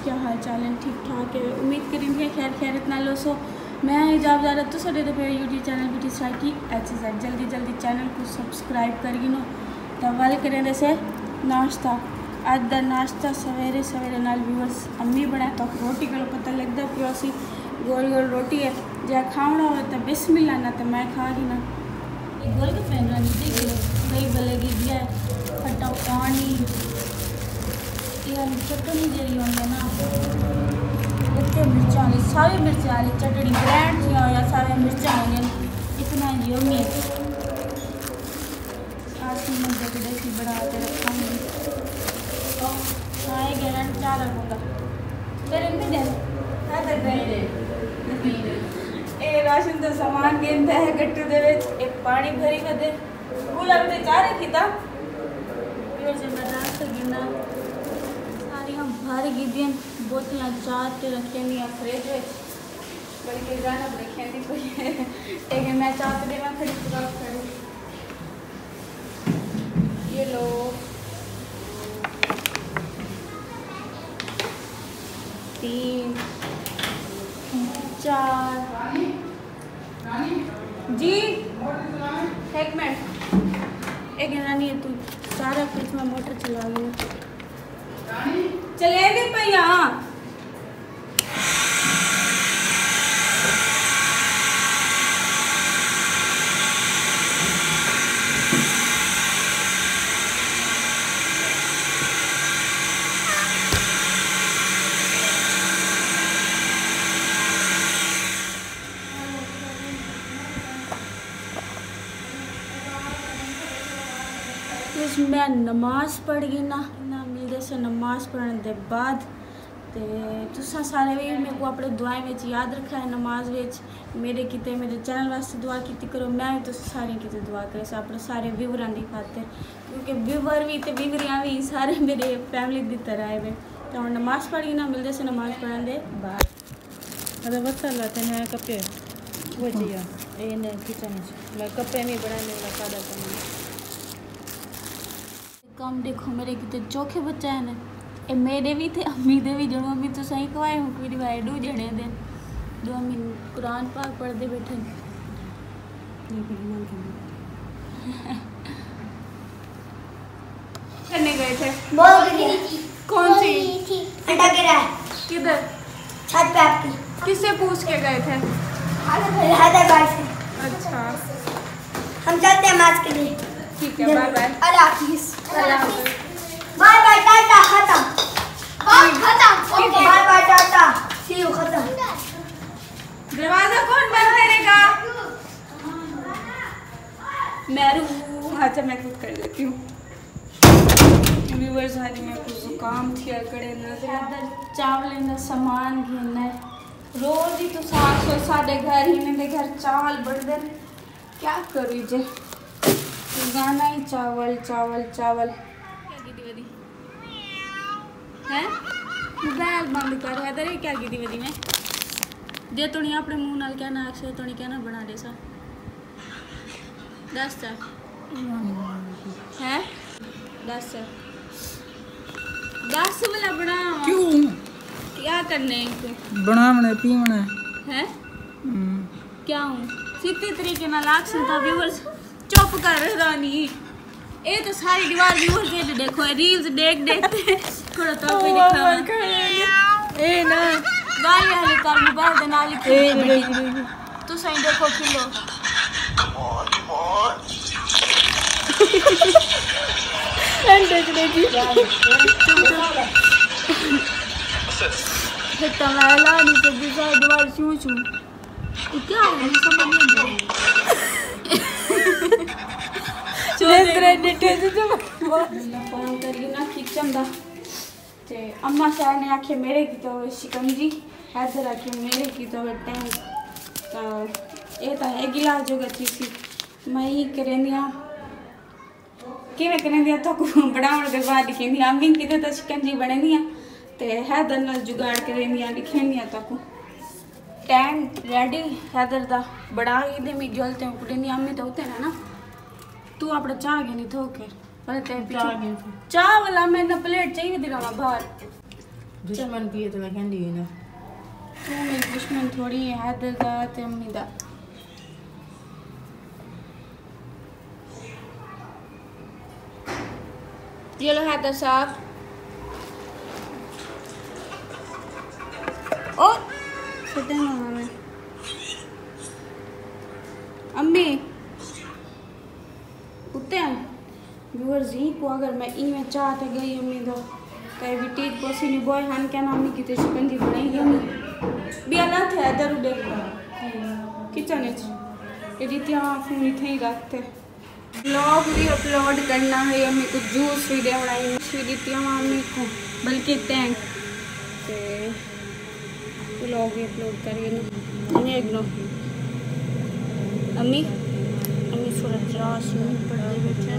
क्या हाल चाल है? ठीक ठाक है, उम्मीद करेंगे खैर खैर इतना लो सो मैं हिजाब जा रहा तो साढ़े यूट्यूब चैनल भी स्टार्ट की एक्सरसाइज जल्दी जल्दी चैनल को सब्सक्राइब करगी नो तो वाले करें जैसे नाश्ता अज का नाश्ता सवेरे सवेरे नाल व्यूअर्स अम्मी बनाए तो रोटी को पता लगता कि असी गोल गोल रोटी है जो खावना हो तो बिस्मिल्लाह ना तो मैं खा ही ना गोल के पैन दही गलेगी दिया खट्टा पानी चटनी जी होंगे ना इतने मिर्चा वाली सारी मिर्चा वाली चटनी ब्रांड थी या सारे मिर्चा होंगे इतना यम्मी आज मैं देखी बना के रखूँगी आएगा ना चार रखूँगा फिर ए राशन तो सामान गिनता है गट्टू दे एक पानी भरी कर दे कूलर में चाह रखी था फिर से मैं रास्ते गिना भारी गिदियन बोतल चार के रखे नहीं फ्रिज बल्कि गाना रखे नहीं कोई लेकिन मैं चाहते दे मैं खड़ी पूरा खड़ी ये लो तीन चार जी एक मिनट एक रानी है तू सारा फ्रिज में मोटर चला ली चले गए भैया मैं नमाज पढ़ गई ना मिलते से नमाज पढ़ने के बाद तुसा सारे भी मेरे को अपने दुआएं में याद रखा है नमाज में मेरे किते मेरे चैनल वास्ते दुआ की करो मैं भी तुम सारे किते दुआ करे अपने सारे व्यूवरां की खातिर क्योंकि व्यूवर भी तो व्यूवरियाँ भी सारे मेरे फैमिली की तरह है तो हम नमाज पढ़ी ना मिलते से नमाज पढ़ने के बाद अरे बता लाते हैं कपे वो जिया ये किचन कपे में बनाने वाला सादा काम देखो मेरे कितने चोखे बच्चे हैं ना ये मेरे भी थे अम्मी दे भी जो अम्मी तो सही कवाए हूँ मेरी भाई दो जने दे दो अम्मी कुरान पाक पढ़ते बैठे करने गए थे कौन सी अंडा गिरा है किधर छत पे आपकी किससे पूछ के गए थे हैदराबाद से अच्छा हम चलते हैं मैच के लिए ठीक है बाय बाय अल्लाह हाफिज़ बाय बाय टाटा खत्म okay bye bye tata see you खत्म दरवाजा कौन बंद करेगा अच्छा मैं खुद कर लेती हूँ व्यूअर्स आज मेरे को जुकाम थी कड़े नजर चावल ना सामान घेना है रोज ही तो 700 साढ़े घर ही मेरे घर चावल बढ़ दे क्या करूँ जे गाना ही चावल चावल चावल है मोबाइल बंद कर है तेरे क्या की वधी में जे तू नहीं अपने मुँह नाल कहना अक्षय तो नहीं कहना बना दे सा दस है दस वाला बना क्यों क्या करने बनावने पीवने है क्या हूँ सीधे तरीके ना लाख सुनता व्यूअर्स चुप कर रानी ये तो सारी दीवार व्यूअर्स के देखो रील्स देख देखते थोड़ा तो कोई दिखा ए ना गाली वाली कर मोबाइल दे नाल लिखी तू सही देखो किलो फिर तमाला नीचे दूसरा दोबारा छू छू क्या है मुझे समझ नहीं फोन करी ना किचन दा ते अम्मा शाह ने आखे मेरे की तो शिकंजी हैदर आखे मेरे की तो टैंक ये तो है गिलास जो गची सी मैं ही करेंदिया किवें करेंदिया तो बनाउण दे बाद कहंदी अम्मी की तो शिकंजी बनेंदिया ते हैदर नाल जुगाड़ करेंदिया लिखेंदिया तो टैंक रेडी हैदर दा बड़ा ही दे मी जलते कुड़ेंदी अम्मी तो उते ना तू अपना चाह के नहीं थोके चाह वाला मैंने प्लेट चाहिए थी रहा बाहर दुश्मन पिए तो मैं कहंदी ना तू मेरी दुश्मन थोड़ी है हैदर दा ते अम्मी दा ये लो हैदर साहब ओ सदे ना हमें अम्मी उते व्यूअर्स ही को अगर मैं ई में चाहते गई अम्मी दो कई भी टीच पोसी नहीं बॉय हन क्या नाम की तो शिकंजी बनाई अम्मी भी अल्लाह थे इधर उधर किचन में रीतियाँ फोन थे रखते ब्लॉग भी अपलोड करना है अम्मी को जूस भी दे बनाई रीतियाँ अम्मी को बल्कि टैंक ते ब्लॉग भी अपलोड करिए ना अम्मी एक नो अम्मी सूरज रास में पढ़ाई बैठे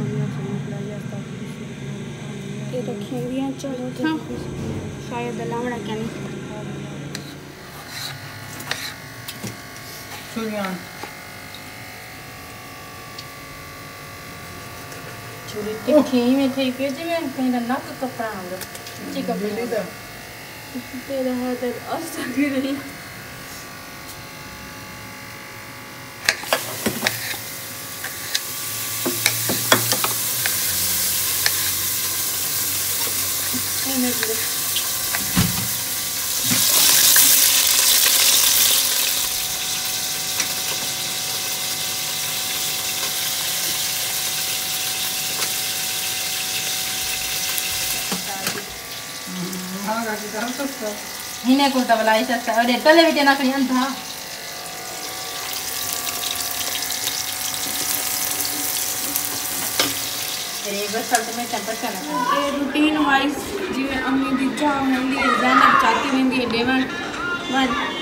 ये रखेंगे चलो हाँ शायद लावड़ा क्या नहीं छुरी तिखी में थी के जी में कहीं ना नक कपड़ा होगा जी कपड़ा तेरा है तो अच्छा गिर रही हिने को तबला ऐसा अरे पहले भी देना कहीं था अरे बस साल में टेंपर करना ये रूटीन वाइज जिवें अम्मी दी चाह होंदी है ज़ैनब चाहती वेंदी है डेवन वन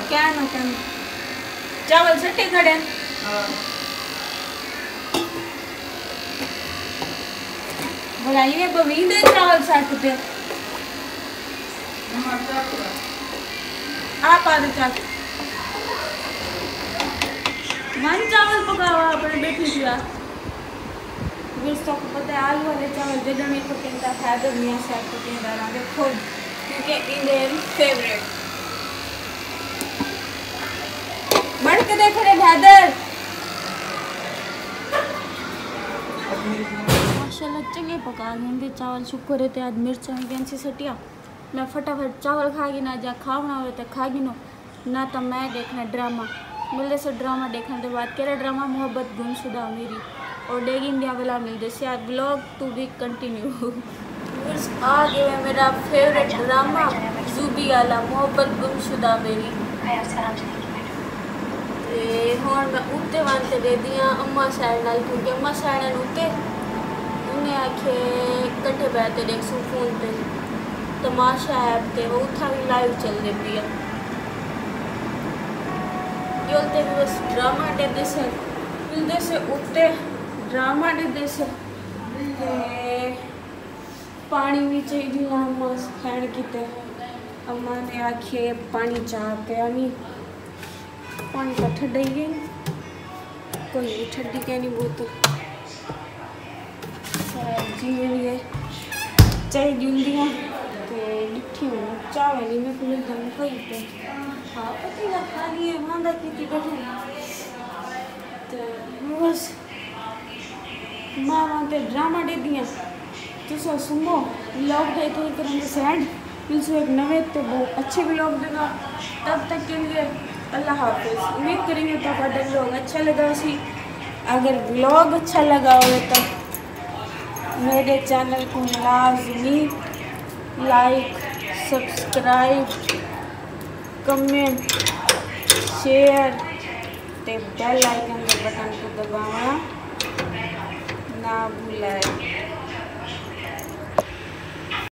क्या ना कर चावल सट्टे खड़े बनाइए बवींदे चावल सट पे आप आधे चावल मन चावल पकावा अपने बेटी से को पता है आलू वाले चावल जगह में पकेंदा हैदर मियां साहब पकेंदा रहा खुद क्योंकि इंडियन फेवरेट बढ़ के देख रहे हैदर माशाल्लाह चंगे पका लेंगे चावल शुक्र है आज मिर्चा कैंसी सटिया मैं फटाफट चावल खागी ना जा खावना हो तो खागी ना तो मैं देखना ड्रामा मिलते से ड्रामा देखने के बाद केरा ड्रामा मोहब्बत गुमशुदा मेरी और डेग इंडिया वाला मिलते से आज ब्लॉग टू बी कंटिन्यू आ गया मेरा फेवरेट ड्रामा जूबी वाला मोहब्बत गुमशुदा मेरी हुण मैं उत्ते वास्ते दे दियाँ अम्मा साइड नाल क्योंकि अम्मा साइड उत्ते उन्हें आखे कट्ठे बैठे देख सू फोन पे तमाशा ऐप ते वो उत्था भी लाइव चल रही पी योलते भी बस ड्रामा देते से मिलते से उत्ते ड्रामा देते से पानी भी चाहिए अम्मा खाण की अम्मा ने आखे पानी चाह के नहीं पानी का ठंडा ही है कोई ठंडी क्या नहीं बोतल जी मेरी है चाय जूंदियाँ तो लिट्ठी हूँ चावल नहीं मैं खुले दम खाई पे हाँ पति का खा लिए मांदा की बैठे तो बस माँ वहाँ पे ड्रामा दे दिया तो सुनो व्लॉग दे थे करेंगे सेंड फिर से एक नवे तो बहुत अच्छे व्लॉग देगा। तब तक के लिए अल्लाह हाफिज़। उम्मीद करेंगे तो आपका व्लॉग अच्छा लगा सी। अगर व्लॉग अच्छा लगा हो तो मेरे चैनल को लाजमी लाइक सब्सक्राइब कमेंट शेयर ते बेल आइकन के बटन को दबाना ना भूलें।